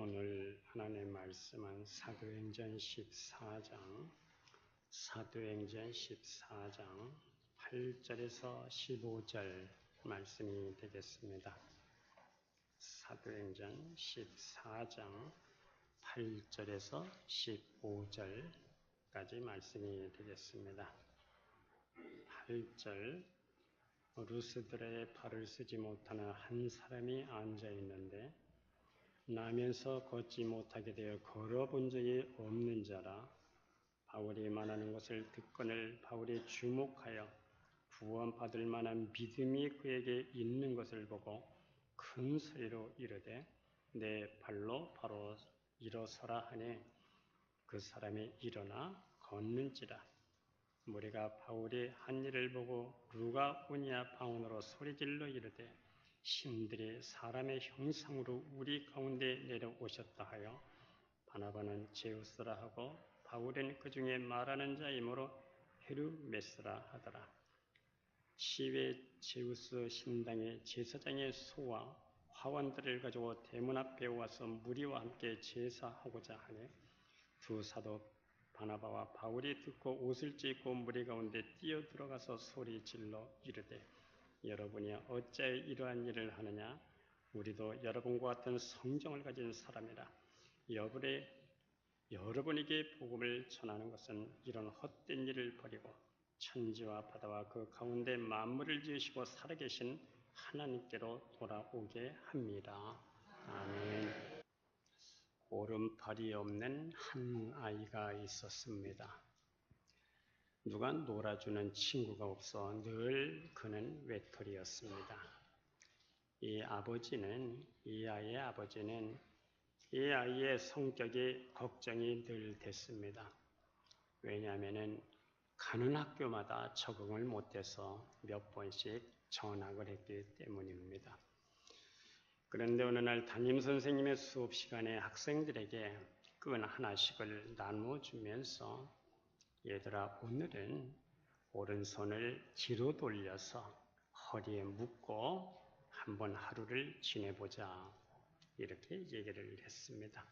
오늘 하나님의 말씀은 사도행전 14장 8절에서 15절 말씀이 되겠습니다. 사도행전 14장 8절에서 15절까지 말씀이 되겠습니다. 8절 루스드라의 발을 쓰지 못하는 한 사람이 앉아 있는데 나면서 걷지 못하게 되어 걸어본 적이 없는 자라. 바울이 말하는 것을 듣거늘 바울이 주목하여 구원받을 만한 믿음이 그에게 있는 것을 보고 큰 소리로 이르되 내 발로 바로 일어서라 하니 그 사람이 일어나 걷는지라. 무리가 바울이 한 일을 보고 누가 오냐 방언으로 소리질러 이르되 신들이 사람의 형상으로 우리 가운데 내려오셨다 하여 바나바는 제우스라 하고 바울은 그 중에 말하는 자이므로 헤르메스라 하더라. 시외 제우스 신당의 제사장의 소와 화관들을 가지고 대문 앞에 와서 무리와 함께 제사하고자 하니 두 사도 바나바와 바울이 듣고 옷을 찢고 무리 가운데 뛰어들어가서 소리질러 이르되 여러분이 어찌하여 이러한 일을 하느냐? 우리도 여러분과 같은 성정을 가진 사람이라. 여러분에게 복음을 전하는 것은 이런 헛된 일을 버리고 천지와 바다와 그 가운데 만물을 지으시고 살아계신 하나님께로 돌아오게 합니다. 아멘. 오른팔이 없는 한 아이가 있었습니다. 누가 놀아주는 친구가 없어 늘 그는 외톨이였습니다. 이 아이의 아버지는 이 아이의 성격이 걱정이 늘 됐습니다. 왜냐하면 가는 학교마다 적응을 못해서 몇 번씩 전학을 했기 때문입니다. 그런데 어느 날 담임선생님의 수업 시간에 학생들에게 끈 하나씩을 나누어 주면서 얘들아, 오늘은 오른손을 뒤로 돌려서 허리에 묶고 한번 하루를 지내보자. 이렇게 얘기를 했습니다.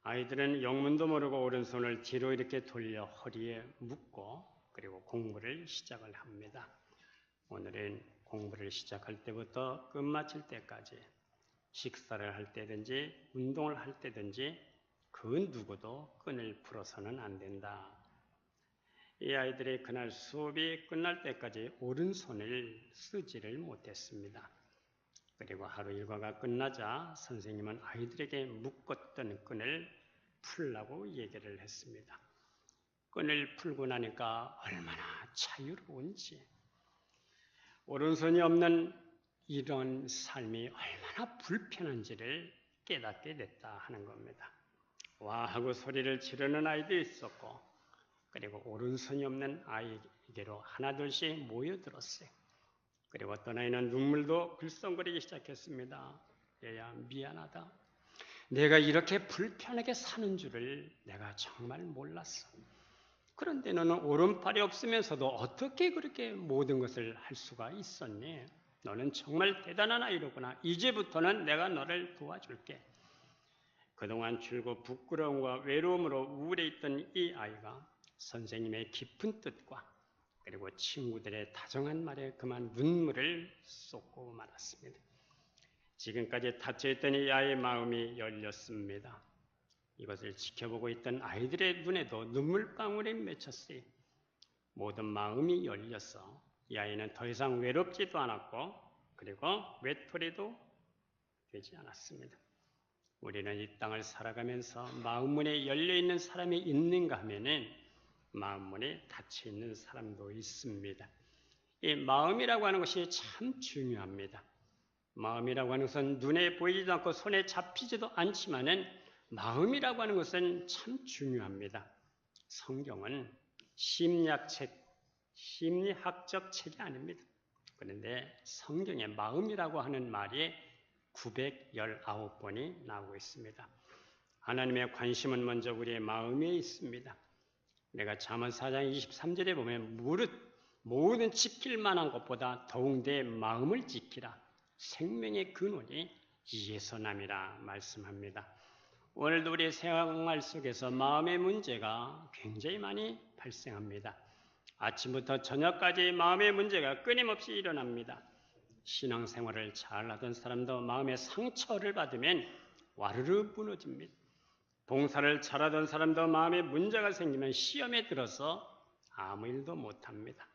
아이들은 영문도 모르고 오른손을 뒤로 이렇게 돌려 허리에 묶고 그리고 공부를 시작을 합니다. 오늘은 공부를 시작할 때부터 끝마칠 때까지 식사를 할 때든지 운동을 할 때든지 그 누구도 끈을 풀어서는 안 된다. 이 아이들이 그날 수업이 끝날 때까지 오른손을 쓰지를 못했습니다. 그리고 하루 일과가 끝나자 선생님은 아이들에게 묶었던 끈을 풀라고 얘기를 했습니다. 끈을 풀고 나니까 얼마나 자유로운지, 오른손이 없는 이런 삶이 얼마나 불편한지를 깨닫게 됐다 하는 겁니다. 와 하고 소리를 지르는 아이도 있었고 그리고 오른손이 없는 아이에게로 하나둘씩 모여들었어요. 그리고 어떤 아이는 눈물도 글썽거리기 시작했습니다. 얘야, 미안하다. 내가 이렇게 불편하게 사는 줄을 내가 정말 몰랐어. 그런데 너는 오른팔이 없으면서도 어떻게 그렇게 모든 것을 할 수가 있었니? 너는 정말 대단한 아이로구나. 이제부터는 내가 너를 도와줄게. 그동안 줄고 부끄러움과 외로움으로 우울해 있던 이 아이가 선생님의 깊은 뜻과 그리고 친구들의 다정한 말에 그만 눈물을 쏟고 말았습니다. 지금까지 닫혀있던 이 아이의 마음이 열렸습니다. 이것을 지켜보고 있던 아이들의 눈에도 눈물방울이 맺혔어요. 모든 마음이 열려서 이 아이는 더 이상 외롭지도 않았고 그리고 외톨이도 되지 않았습니다. 우리는 이 땅을 살아가면서 마음문에 열려있는 사람이 있는가 하면은 마음문에 닫혀있는 사람도 있습니다. 이 마음이라고 하는 것이 참 중요합니다. 마음이라고 하는 것은 눈에 보이지도 않고 손에 잡히지도 않지만은 마음이라고 하는 것은 참 중요합니다. 성경은 심리학적 책이 아닙니다. 그런데 성경에 마음이라고 하는 말이 919번이 나오고 있습니다. 하나님의 관심은 먼저 우리의 마음에 있습니다. 내가 잠언 4장 23절에 보면 무릇 모든 지킬 만한 것보다 더욱 내 마음을 지키라. 생명의 근원이 예선함이라 말씀합니다. 오늘도 우리 생활 속에서 마음의 문제가 굉장히 많이 발생합니다. 아침부터 저녁까지 마음의 문제가 끊임없이 일어납니다. 신앙생활을 잘하던 사람도 마음의 상처를 받으면 와르르 무너집니다. 봉사를 잘하던 사람도 마음에 문제가 생기면 시험에 들어서 아무 일도 못합니다.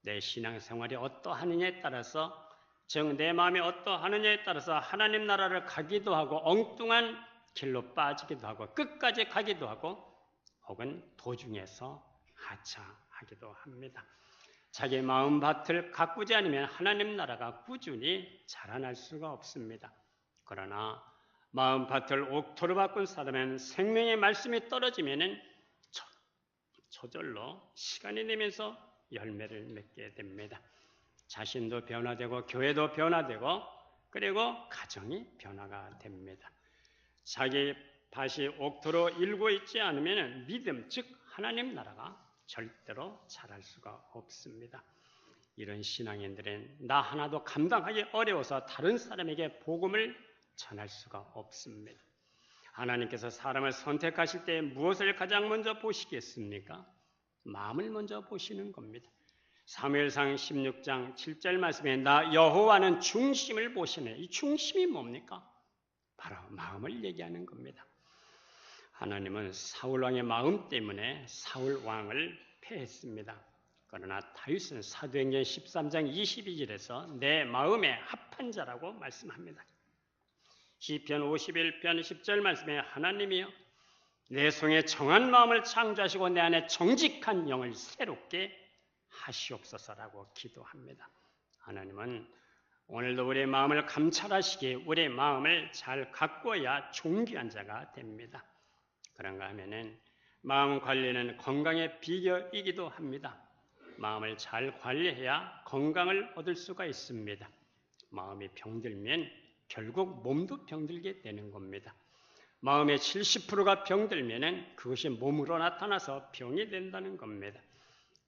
내 신앙생활이 어떠하느냐에 따라서, 즉 내 마음이 어떠하느냐에 따라서 하나님 나라를 가기도 하고 엉뚱한 길로 빠지기도 하고 끝까지 가기도 하고 혹은 도중에서 하차하기도 합니다. 자기 마음밭을 가꾸지 않으면 하나님 나라가 꾸준히 자라날 수가 없습니다. 그러나 마음밭을 옥토로 바꾼 사람은 생명의 말씀이 떨어지면 저절로 시간이 되면서 열매를 맺게 됩니다. 자신도 변화되고 교회도 변화되고 그리고 가정이 변화가 됩니다. 자기 밭이 옥토로 일고 있지 않으면 믿음, 즉 하나님 나라가 절대로 자랄 수가 없습니다. 이런 신앙인들은 나 하나도 감당하기 어려워서 다른 사람에게 복음을 전할 수가 없습니다. 하나님께서 사람을 선택하실 때 무엇을 가장 먼저 보시겠습니까? 마음을 먼저 보시는 겁니다. 사무엘상 16장 7절 말씀에 나 여호와는 중심을 보시네. 이 중심이 뭡니까? 바로 마음을 얘기하는 겁니다. 하나님은 사울 왕의 마음 때문에 사울 왕을 패했습니다. 그러나 다윗은 사도행전 13장 22절에서 내 마음에 합한 자라고 말씀합니다. 시편 51편 10절 말씀에 하나님이여 내 속에 정한 마음을 창조하시고 내 안에 정직한 영을 새롭게 하시옵소서라고 기도합니다. 하나님은 오늘도 우리의 마음을 감찰하시기에 우리의 마음을 잘 가꿔야 존귀한 자가 됩니다. 그런가 하면은 마음 관리는 건강의 비결이기도 합니다. 마음을 잘 관리해야 건강을 얻을 수가 있습니다. 마음이 병들면 결국 몸도 병들게 되는 겁니다. 마음의 70%가 병들면 그것이 몸으로 나타나서 병이 된다는 겁니다.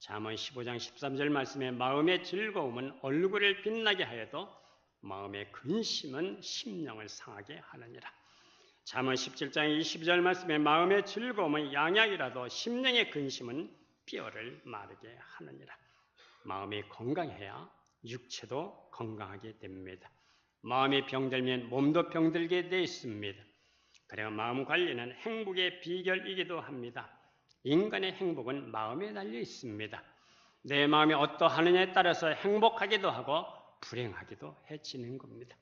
잠언 15장 13절 말씀에 마음의 즐거움은 얼굴을 빛나게 하여도 마음의 근심은 심령을 상하게 하느니라. 잠언 17장 22절 말씀에 마음의 즐거움은 양약이라도 심령의 근심은 뼈를 마르게 하느니라. 마음이 건강해야 육체도 건강하게 됩니다. 마음이 병들면 몸도 병들게 되어 있습니다. 그래서 마음 관리는 행복의 비결이기도 합니다. 인간의 행복은 마음에 달려 있습니다. 내 마음이 어떠하느냐에 따라서 행복하기도 하고 불행하기도 해지는 겁니다.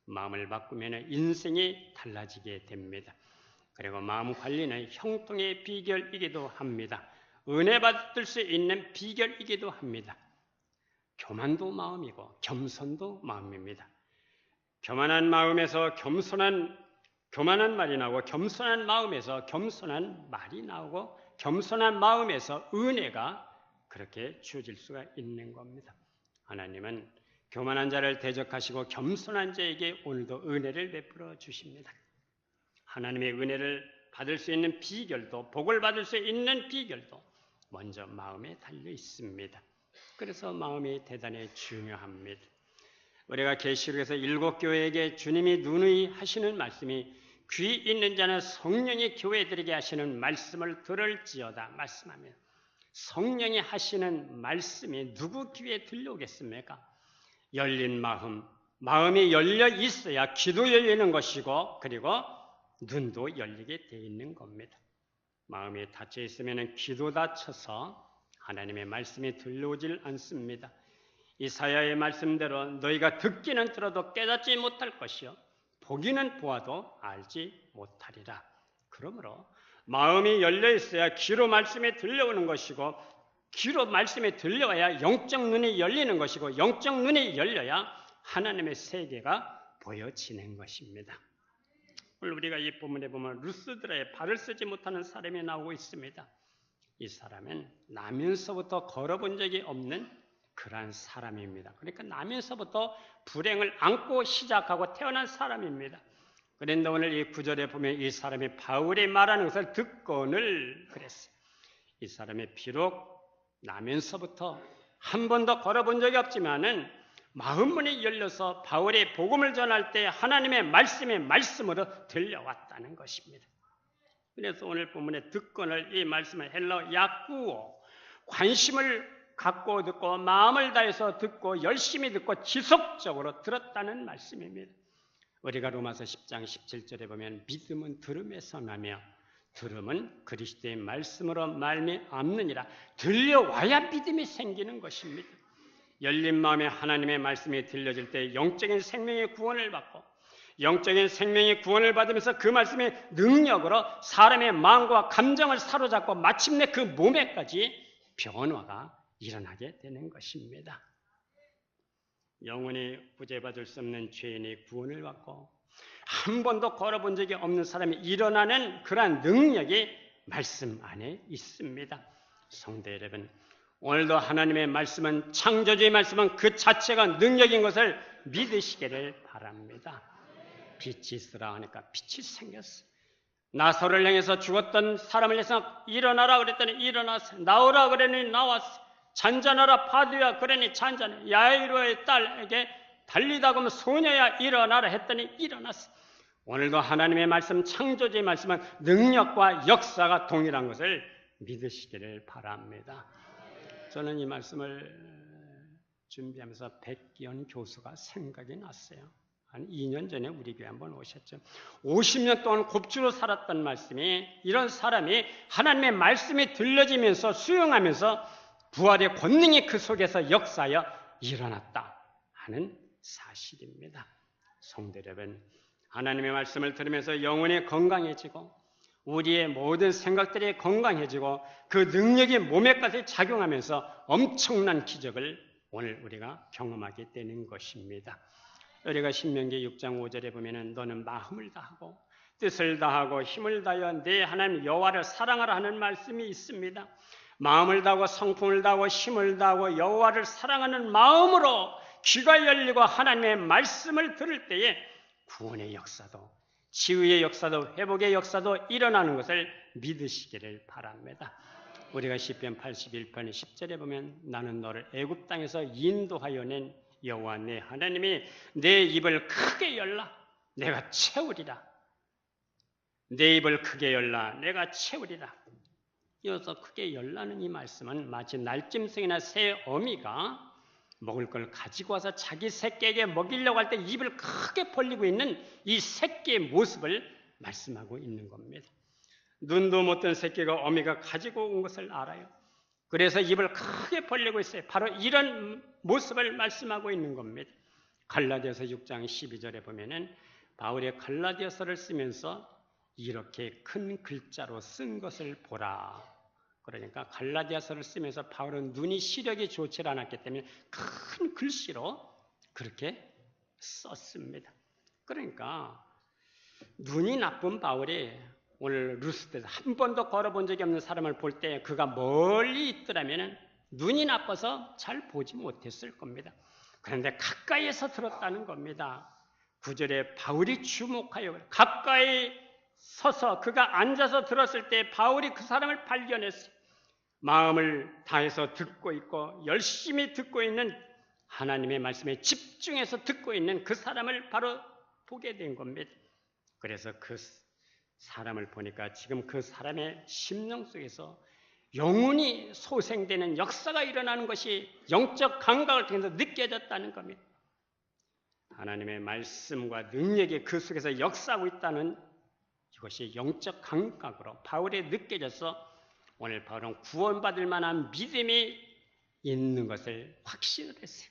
마음을 바꾸면 인생이 달라지게 됩니다. 그리고 마음 관리는 형통의 비결이기도 합니다. 은혜 받을 수 있는 비결이기도 합니다. 교만도 마음이고 겸손도 마음입니다. 교만한 마음에서 교만한 말이 나오고 겸손한 마음에서 겸손한 말이 나오고 겸손한 마음에서 은혜가 그렇게 주어질 수가 있는 겁니다. 하나님은 교만한 자를 대적하시고 겸손한 자에게 오늘도 은혜를 베풀어 주십니다. 하나님의 은혜를 받을 수 있는 비결도 복을 받을 수 있는 비결도 먼저 마음에 달려 있습니다. 그래서 마음이 대단히 중요합니다. 우리가 계시록에서 7교회에게 주님이 누누이 하시는 말씀이 귀 있는 자는 성령이 교회들에게 하시는 말씀을 들을지어다 말씀하며 성령이 하시는 말씀이 누구 귀에 들려오겠습니까? 열린 마음이 열려 있어야 귀도 열리는 것이고 그리고 눈도 열리게 되어 있는 겁니다. 마음이 닫혀 있으면 귀도 닫혀서 하나님의 말씀이 들려오질 않습니다. 이사야의 말씀대로 너희가 듣기는 들어도 깨닫지 못할 것이요 보기는 보아도 알지 못하리라. 그러므로 마음이 열려 있어야 귀로 말씀이 들려오는 것이고 귀로 말씀이 들려와야 영적 눈이 열리는 것이고 영적 눈이 열려야 하나님의 세계가 보여지는 것입니다. 오늘 우리가 이 본문에 보면 루스드라의 발을 쓰지 못하는 사람이 나오고 있습니다. 이 사람은 나면서부터 걸어본 적이 없는 그러한 사람입니다. 그러니까 나면서부터 불행을 안고 시작하고 태어난 사람입니다. 그런데 오늘 이 구절에 보면 이 사람이 바울이 말하는 것을 듣고는 그랬어요. 이 사람이 비록 나면서부터 한 번도 걸어본 적이 없지만은 마음문이 열려서 바울이 복음을 전할 때 하나님의 말씀이 말씀으로 들려왔다는 것입니다. 그래서 오늘 본문의 듣건을 이 말씀을 헬러 야쿠오, 관심을 갖고 듣고 마음을 다해서 듣고 열심히 듣고 지속적으로 들었다는 말씀입니다. 우리가 로마서 10장 17절에 보면 믿음은 들음에서 나며 들음은 그리스도의 말씀으로 말미암느니라. 들려와야 믿음이 생기는 것입니다. 열린 마음에 하나님의 말씀이 들려질 때 영적인 생명의 구원을 받고 영적인 생명의 구원을 받으면서 그 말씀의 능력으로 사람의 마음과 감정을 사로잡고 마침내 그 몸에까지 변화가 일어나게 되는 것입니다. 영원히 구제받을 수 없는 죄인이 구원을 받고 한 번도 걸어본 적이 없는 사람이 일어나는 그러한 능력이 말씀 안에 있습니다. 성도 여러분, 오늘도 하나님의 말씀은, 창조주의 말씀은 그 자체가 능력인 것을 믿으시기를 바랍니다. 빛이 있으라 하니까 빛이 생겼어. 나사로를 향해서 죽었던 사람을 향해서 일어나라 그랬더니 일어났어. 나오라 그랬더니 나왔어. 잔잔하라 파두야 그러니 잔잔해. 야이로의 딸에게 달리다 보면 소녀야 일어나라 했더니 일어났어. 오늘도 하나님의 말씀, 창조주의 말씀은 능력과 역사가 동일한 것을 믿으시기를 바랍니다. 저는 이 말씀을 준비하면서 백기현 교수가 생각이 났어요. 한 2년 전에 우리 교회 한번 오셨죠. 50년 동안 곱주로 살았던 말씀이, 이런 사람이 하나님의 말씀이 들려지면서 수용하면서 부활의 권능이 그 속에서 역사하여 일어났다 하는 사실입니다. 성도 여러분, 하나님의 말씀을 들으면서 영혼이 건강해지고 우리의 모든 생각들이 건강해지고 그 능력이 몸에까지 작용하면서 엄청난 기적을 오늘 우리가 경험하게 되는 것입니다. 우리가 신명기 6장 5절에 보면은 너는 마음을 다하고 뜻을 다하고 힘을 다하여 내 하나님 여호와를 사랑하라 하는 말씀이 있습니다. 마음을 다하고 성품을 다하고 힘을 다하고 여호와를 사랑하는 마음으로 귀가 열리고 하나님의 말씀을 들을 때에 구원의 역사도, 치유의 역사도, 회복의 역사도 일어나는 것을 믿으시기를 바랍니다. 우리가 시편 81편 10절에 보면 나는 너를 애굽 땅에서 인도하여 낸 여호와 내 하나님이 내 입을 크게 열라 내가 채우리라. 내 입을 크게 열라 내가 채우리라. 이어서 크게 열라는 이 말씀은 마치 날짐승이나 새 어미가 먹을 걸 가지고 와서 자기 새끼에게 먹이려고 할 때 입을 크게 벌리고 있는 이 새끼의 모습을 말씀하고 있는 겁니다. 눈도 못 뜬 새끼가 어미가 가지고 온 것을 알아요. 그래서 입을 크게 벌리고 있어요. 바로 이런 모습을 말씀하고 있는 겁니다. 갈라디아서 6장 12절에 보면은 바울이 갈라디아서를 쓰면서 이렇게 큰 글자로 쓴 것을 보라. 그러니까 갈라디아서를 쓰면서 바울은 눈이 시력이 좋지 않았기 때문에 큰 글씨로 그렇게 썼습니다. 그러니까 눈이 나쁜 바울이 오늘 루스드에서 한 번도 걸어본 적이 없는 사람을 볼 때 그가 멀리 있더라면 눈이 나빠서 잘 보지 못했을 겁니다. 그런데 가까이에서 들었다는 겁니다. 9절에 바울이 주목하여 가까이 서서 그가 앉아서 들었을 때 바울이 그 사람을 발견했어요. 마음을 다해서 듣고 있고 열심히 듣고 있는 하나님의 말씀에 집중해서 듣고 있는 그 사람을 바로 보게 된 겁니다. 그래서 그 사람을 보니까 지금 그 사람의 심령 속에서 영혼이 소생되는 역사가 일어나는 것이 영적 감각을 통해서 느껴졌다는 겁니다. 하나님의 말씀과 능력이 그 속에서 역사하고 있다는 이것이 영적 감각으로 바울에 느껴져서 오늘 바울은 구원받을 만한 믿음이 있는 것을 확신을 했어요.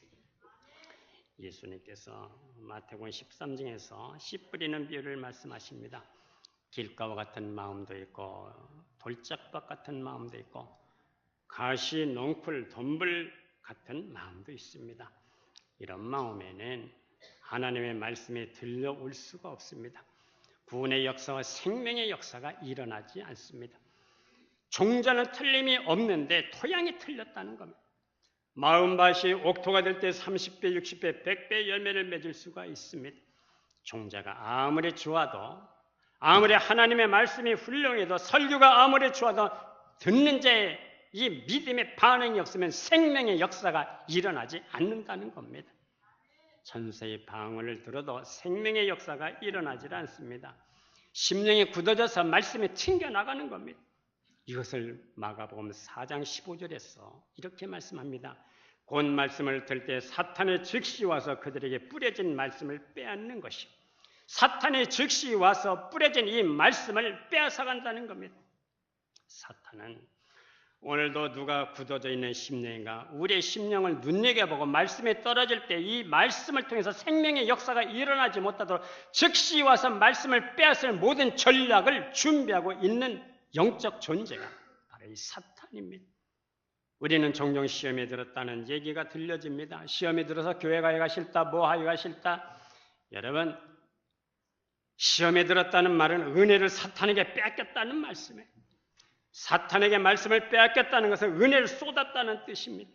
예수님께서 마태복음 13장에서 씨 뿌리는 비유를 말씀하십니다. 길가와 같은 마음도 있고 돌짝밭 같은 마음도 있고 가시, 넝쿨, 덤불 같은 마음도 있습니다. 이런 마음에는 하나님의 말씀이 들려올 수가 없습니다. 구원의 역사와 생명의 역사가 일어나지 않습니다. 종자는 틀림이 없는데 토양이 틀렸다는 겁니다. 마음밭이 옥토가 될 때 30배, 60배, 100배 열매를 맺을 수가 있습니다. 종자가 아무리 좋아도 아무리 하나님의 말씀이 훌륭해도 설교가 아무리 좋아도 듣는 자의 이 믿음의 반응이 없으면 생명의 역사가 일어나지 않는다는 겁니다. 천사의 방언을 들어도 생명의 역사가 일어나질 않습니다. 심령이 굳어져서 말씀이 튕겨나가는 겁니다. 이것을 마가복음 4장 15절에서 이렇게 말씀합니다. 곧 말씀을 들 때 사탄의 즉시 와서 그들에게 뿌려진 말씀을 빼앗는 것이요. 사탄의 즉시 와서 뿌려진 이 말씀을 빼앗아간다는 겁니다. 사탄은 오늘도 누가 굳어져 있는 심령인가 우리의 심령을 눈여겨보고 말씀에 떨어질 때 이 말씀을 통해서 생명의 역사가 일어나지 못하도록 즉시 와서 말씀을 빼앗을 모든 전략을 준비하고 있는 영적 존재가 바로 이 사탄입니다. 우리는 종종 시험에 들었다는 얘기가 들려집니다. 시험에 들어서 교회 가기가 싫다, 뭐 하기가 싫다. 여러분, 시험에 들었다는 말은 은혜를 사탄에게 빼앗겼다는 말씀이에요. 사탄에게 말씀을 빼앗겼다는 것은 은혜를 쏟았다는 뜻입니다.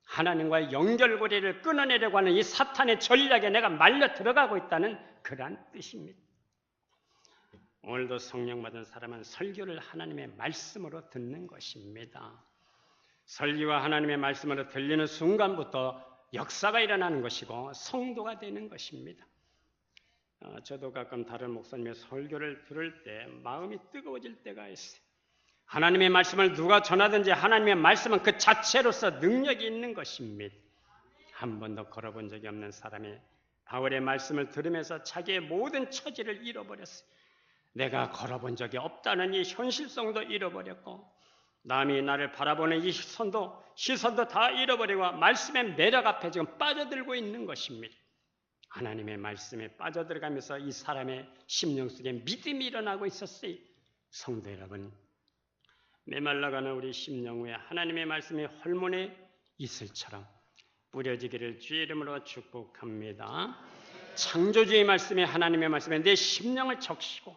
하나님과의 연결고리를 끊어내려고 하는 이 사탄의 전략에 내가 말려 들어가고 있다는 그러한 뜻입니다. 오늘도 성령 받은 사람은 설교를 하나님의 말씀으로 듣는 것입니다. 설교와 하나님의 말씀으로 들리는 순간부터 역사가 일어나는 것이고 성도가 되는 것입니다. 저도 가끔 다른 목사님의 설교를 들을 때 마음이 뜨거워질 때가 있어요. 하나님의 말씀을 누가 전하든지 하나님의 말씀은 그 자체로서 능력이 있는 것입니다. 한 번도 걸어본 적이 없는 사람이 바울의 말씀을 들으면서 자기의 모든 처지를 잃어버렸어요. 내가 걸어본 적이 없다는 이 현실성도 잃어버렸고 남이 나를 바라보는 이 시선도 다 잃어버리고 말씀의 매력 앞에 지금 빠져들고 있는 것입니다. 하나님의 말씀에 빠져들어가면서 이 사람의 심령 속에 믿음이 일어나고 있었어요. 성도 여러분, 메말라가는 우리 심령 위에 하나님의 말씀이 헐문의 이슬처럼 뿌려지기를 주의 이름으로 축복합니다. 창조주의 말씀이 하나님의 말씀에 내 심령을 적시고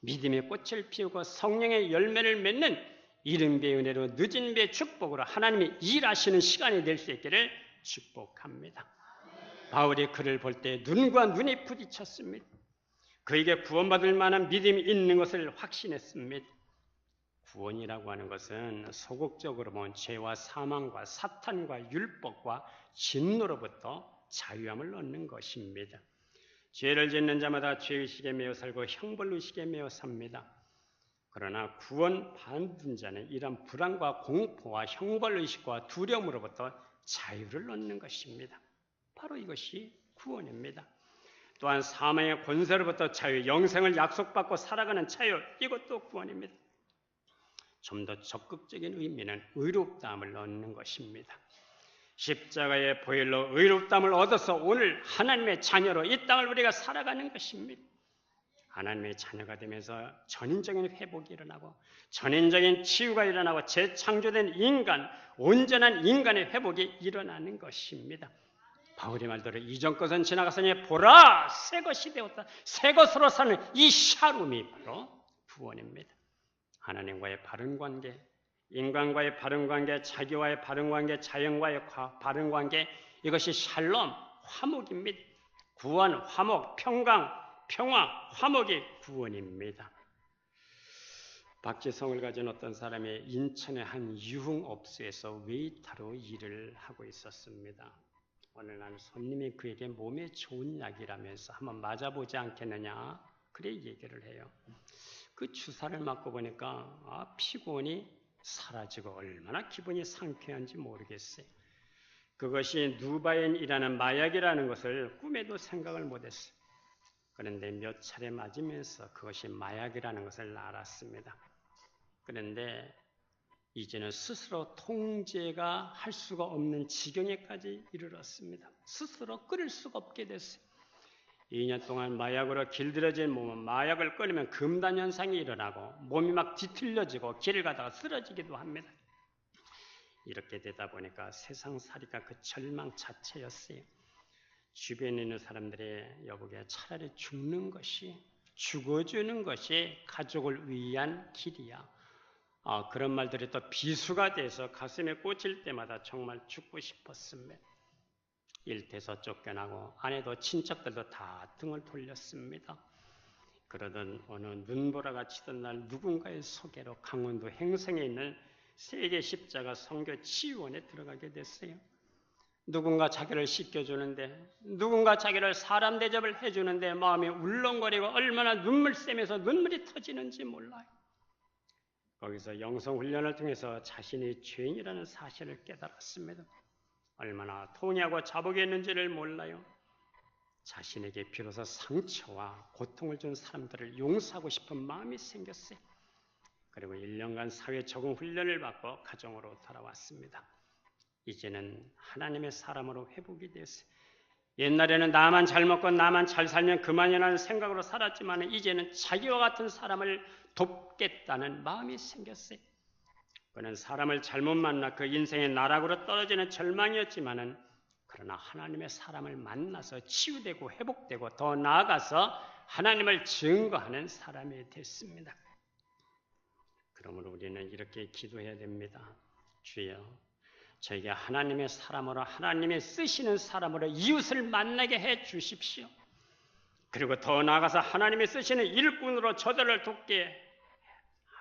믿음의 꽃을 피우고 성령의 열매를 맺는 이른 배의 은혜로 늦은 배의 축복으로 하나님이 일하시는 시간이 될 수 있기를 축복합니다. 바울이 그를 볼 때 눈과 눈이 부딪혔습니다. 그에게 구원받을 만한 믿음이 있는 것을 확신했습니다. 구원이라고 하는 것은 소극적으로 보면 죄와 사망과 사탄과 율법과 진노로부터 자유함을 얻는 것입니다. 죄를 짓는 자마다 죄의식에 매여 살고 형벌의식에 매여 삽니다. 그러나 구원 받은 자는 이런 불안과 공포와 형벌의식과 두려움으로부터 자유를 얻는 것입니다. 바로 이것이 구원입니다. 또한 사망의 권세로부터 자유, 영생을 약속받고 살아가는 자유, 이것도 구원입니다. 좀 더 적극적인 의미는 의롭다함을 얻는 것입니다. 십자가의 보혈로 의롭다함을 얻어서 오늘 하나님의 자녀로 이 땅을 우리가 살아가는 것입니다. 하나님의 자녀가 되면서 전인적인 회복이 일어나고 전인적인 치유가 일어나고 재창조된 인간, 온전한 인간의 회복이 일어나는 것입니다. 바울의 말대로 이전 것은 지나갔으니 보라 새 것이 되었다. 새 것으로 사는 이 샬롬이 바로 구원입니다. 하나님과의 바른 관계, 인간과의 바른 관계, 자기와의 바른 관계, 자연과의 바른 관계, 이것이 샬롬, 화목입니다. 구원, 화목, 평강, 평화, 화목이 구원입니다. 박지성을 가진 어떤 사람이 인천의 한 유흥업소에서 웨이터로 일을 하고 있었습니다. 어느 날 손님이 그에게 몸에 좋은 약이라면서 한번 맞아보지 않겠느냐 그래 얘기를 해요. 그 주사를 맞고 보니까 피곤이 사라지고 얼마나 기분이 상쾌한지 모르겠어요. 그것이 누바인이라는 마약이라는 것을 꿈에도 생각을 못했어요. 그런데 몇 차례 맞으면서 그것이 마약이라는 것을 알았습니다. 그런데 이제는 스스로 통제가 할 수가 없는 지경에까지 이르렀습니다. 스스로 끊을 수가 없게 됐어요. 2년 동안 마약으로 길들여진 몸은 마약을 끊으면 금단 현상이 일어나고 몸이 막 뒤틀려지고 길을 가다가 쓰러지기도 합니다. 이렇게 되다 보니까 세상살이가 그 절망 자체였어요. 주변에 있는 사람들이 여보게 차라리 죽는 것이, 죽어주는 것이 가족을 위한 길이야. 그런 말들이 또 비수가 돼서 가슴에 꽂힐 때마다 정말 죽고 싶었습니다. 일터에서 쫓겨나고 아내도 친척들도 다 등을 돌렸습니다. 그러던 어느 눈보라가 치던 날 누군가의 소개로 강원도 행성에 있는 세계 십자가 선교 치유원에 들어가게 됐어요. 누군가 자기를 씻겨주는데, 누군가 자기를 사람 대접을 해주는데 마음이 울렁거리고 얼마나 눈물 샘에서 눈물이 터지는지 몰라요. 거기서 영성훈련을 통해서 자신이 죄인이라는 사실을 깨달았습니다. 얼마나 통해하고 자복했는지를 몰라요. 자신에게 비로소 상처와 고통을 준 사람들을 용서하고 싶은 마음이 생겼어요. 그리고 1년간 사회 적응 훈련을 받고 가정으로 돌아왔습니다. 이제는 하나님의 사람으로 회복이 됐어요. 옛날에는 나만 잘 먹고 나만 잘 살면 그만이라는 생각으로 살았지만 이제는 자기와 같은 사람을 돕겠다는 마음이 생겼어요. 그는 사람을 잘못 만나 그 인생의 나락으로 떨어지는 절망이었지만 그러나 하나님의 사람을 만나서 치유되고 회복되고 더 나아가서 하나님을 증거하는 사람이 됐습니다. 그러므로 우리는 이렇게 기도해야 됩니다. 주여, 저에게 하나님의 사람으로 하나님의 쓰시는 사람으로 이웃을 만나게 해 주십시오. 그리고 더 나아가서 하나님이 쓰시는 일꾼으로 저들을 돕게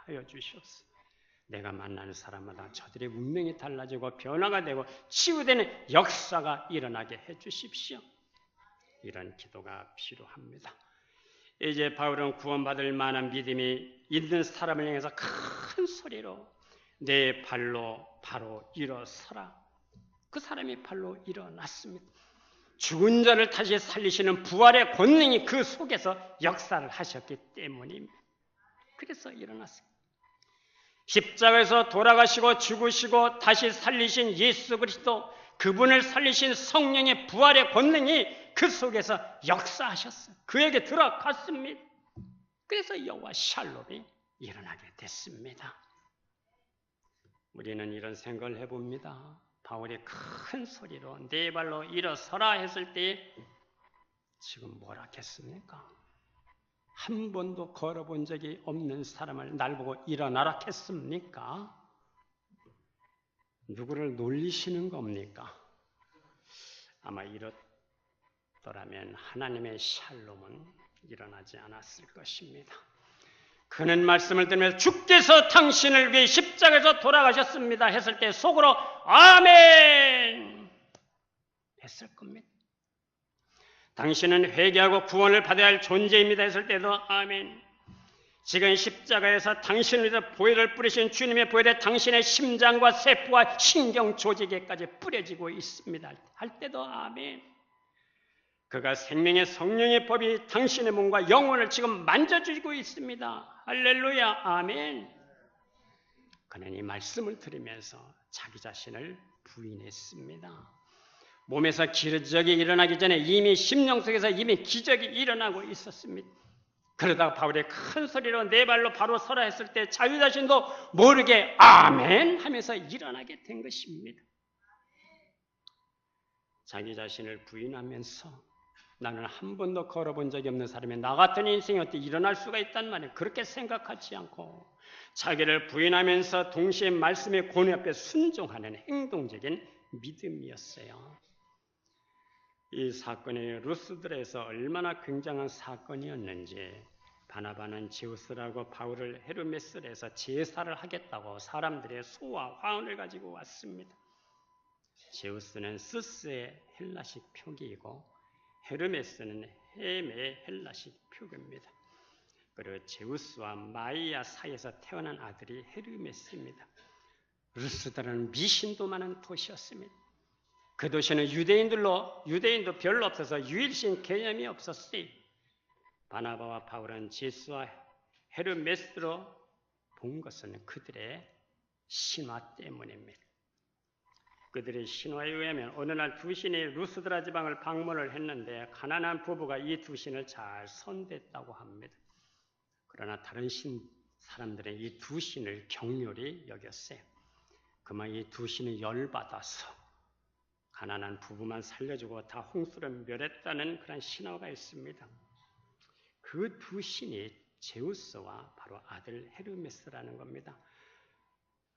하여 주시옵소서. 내가 만나는 사람마다 저들의 운명이 달라지고 변화가 되고 치유되는 역사가 일어나게 해 주십시오. 이런 기도가 필요합니다. 이제 바울은 구원받을 만한 믿음이 있는 사람을 향해서 큰 소리로 내 발로 바로 일어서라. 그 사람이 발로 일어났습니다. 죽은 자를 다시 살리시는 부활의 권능이 그 속에서 역사를 하셨기 때문입니다. 그래서 일어났습니다. 십자가에서 돌아가시고 죽으시고 다시 살리신 예수 그리스도, 그분을 살리신 성령의 부활의 권능이 그 속에서 역사하셨어요. 그에게 들어갔습니다. 그래서 여호와 샬롬이 일어나게 됐습니다. 우리는 이런 생각을 해봅니다. 바울이 큰 소리로 네 발로 일어서라 했을 때 지금 뭐라 했습니까? 한 번도 걸어본 적이 없는 사람을 날 보고 일어나라 했습니까? 누구를 놀리시는 겁니까? 아마 이렇더라면 하나님의 샬롬은 일어나지 않았을 것입니다. 그는 말씀을 들으면서 주께서 당신을 위해 십자가에서 돌아가셨습니다 했을 때 속으로 아멘 했을 겁니다. 당신은 회개하고 구원을 받아야 할 존재입니다 했을 때도 아멘. 지금 십자가에서 당신을 위해서 보혈을 뿌리신 주님의 보혈에 당신의 심장과 세포와 신경 조직에까지 뿌려지고 있습니다 할 때도 아멘. 그가 생명의 성령의 법이 당신의 몸과 영혼을 지금 만져주고 있습니다. 할렐루야, 아멘. 그는 이 말씀을 들으면서 자기 자신을 부인했습니다. 몸에서 기적이 일어나기 전에 이미 심령 속에서 이미 기적이 일어나고 있었습니다. 그러다가 바울이 큰 소리로 네 발로 바로 서라 했을 때 자기 자신도 모르게 아멘 하면서 일어나게 된 것입니다. 자기 자신을 부인하면서 나는 한 번도 걸어본 적이 없는 사람이 나 같은 인생이 어떻게 일어날 수가 있단 말이에요. 그렇게 생각하지 않고 자기를 부인하면서 동시에 말씀의 권위 앞에 순종하는 행동적인 믿음이었어요. 이 사건이 루스드라에서 얼마나 굉장한 사건이었는지 바나바는 제우스라고 바울을 헤르메스에서 제사를 하겠다고 사람들의 소와 화원을 가지고 왔습니다. 제우스는 스스의 헬라식 표기이고 헤르메스는 햄의 헬라식 표기입니다. 그리고 제우스와 마이아 사이에서 태어난 아들이 헤르메스입니다. 루스드라는 미신도 많은 도시였습니다. 그 도시는 유대인도 별로 없어서 유일신 개념이 없었으니 바나바와 바울은 제수와 헤르메스로 본 것은 그들의 신화 때문입니다. 그들의 신화에 의하면 어느 날 두 신이 루스드라 지방을 방문을 했는데 가난한 부부가 이 두 신을 잘 선대했다고 합니다. 그러나 다른 사람들은 이 두 신을 격렬히 여겼어요. 그만 이 두 신이 열받아서 가난한 부부만 살려주고 다 홍수를 멸했다는 그런 신화가 있습니다. 그 두 신이 제우스와 바로 아들 헤르메스라는 겁니다.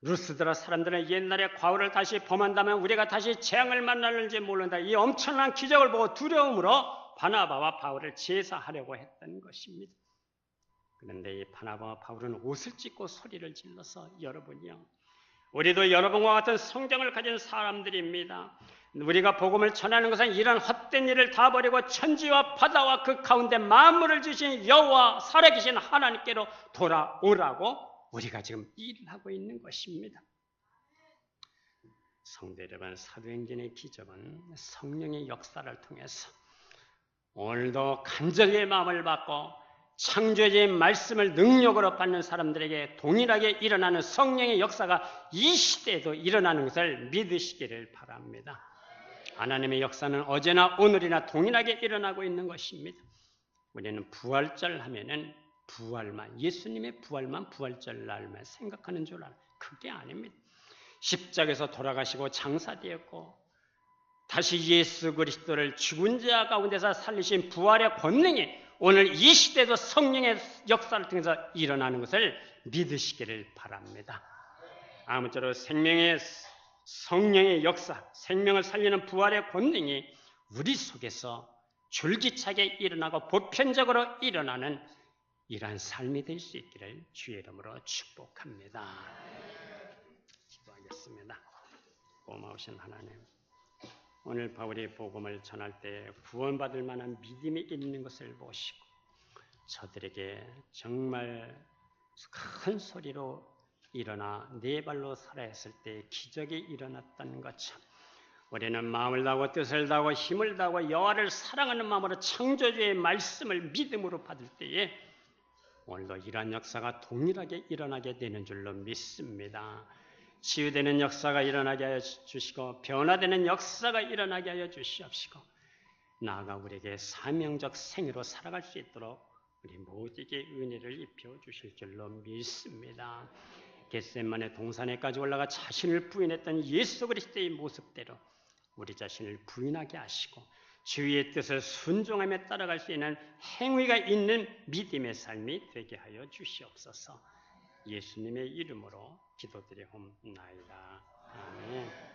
루스드라 사람들은 옛날의 과오를 다시 범한다면 우리가 다시 재앙을 만날는지 모른다. 이 엄청난 기적을 보고 두려움으로 바나바와 바울을 제사하려고 했던 것입니다. 그런데 이 바나바와 바울은 옷을 찢고 소리를 질러서 여러분이요, 우리도 여러분과 같은 성경을 가진 사람들입니다. 우리가 복음을 전하는 것은 이런 헛된 일을 다 버리고 천지와 바다와 그 가운데 만물을 주신 여호와 살아계신 하나님께로 돌아오라고 우리가 지금 일을 하고 있는 것입니다. 성도 여러분, 사도행전의 기적은 성령의 역사를 통해서 오늘도 간절히 마음을 받고 창조주의 말씀을 능력으로 받는 사람들에게 동일하게 일어나는 성령의 역사가 이 시대에도 일어나는 것을 믿으시기를 바랍니다. 하나님의 역사는 어제나 오늘이나 동일하게 일어나고 있는 것입니다. 우리는 부활절 하면은 부활만, 예수님의 부활만 부활절 날만 생각하는 줄 알아요. 그게 아닙니다. 십자가에서 돌아가시고 장사되었고 다시 예수 그리스도를 죽은 자 가운데서 살리신 부활의 권능이 오늘 이 시대도 성령의 역사를 통해서 일어나는 것을 믿으시기를 바랍니다. 아무쪼록 생명의 성령의 역사, 생명을 살리는 부활의 권능이 우리 속에서 줄기차게 일어나고 보편적으로 일어나는 이러한 삶이 될 수 있기를 주의 이름으로 축복합니다. 기도하겠습니다. 고마우신 하나님, 오늘 바울이 복음을 전할 때 구원받을 만한 믿음이 있는 것을 보시고 저들에게 정말 큰 소리로 일어나 네 발로 서라 했을 때 기적이 일어났던 것처럼 우리는 마음을 다하고 뜻을 다하고 힘을 다하고 여호와를 사랑하는 마음으로 창조주의 말씀을 믿음으로 받을 때에 오늘도 이러한 역사가 동일하게 일어나게 되는 줄로 믿습니다. 치유되는 역사가 일어나게 하여 주시고 변화되는 역사가 일어나게 하여 주시옵시고 나아가 우리에게 사명적 생애로 살아갈 수 있도록 우리 모두에게 은혜를 입혀 주실 줄로 믿습니다. 겟세마네 동산에까지 올라가 자신을 부인했던 예수 그리스도의 모습대로 우리 자신을 부인하게 하시고 주의 뜻을 순종하며 따라갈 수 있는 행위가 있는 믿음의 삶이 되게 하여 주시옵소서. 예수님의 이름으로 기도드리옵나이다. 아멘.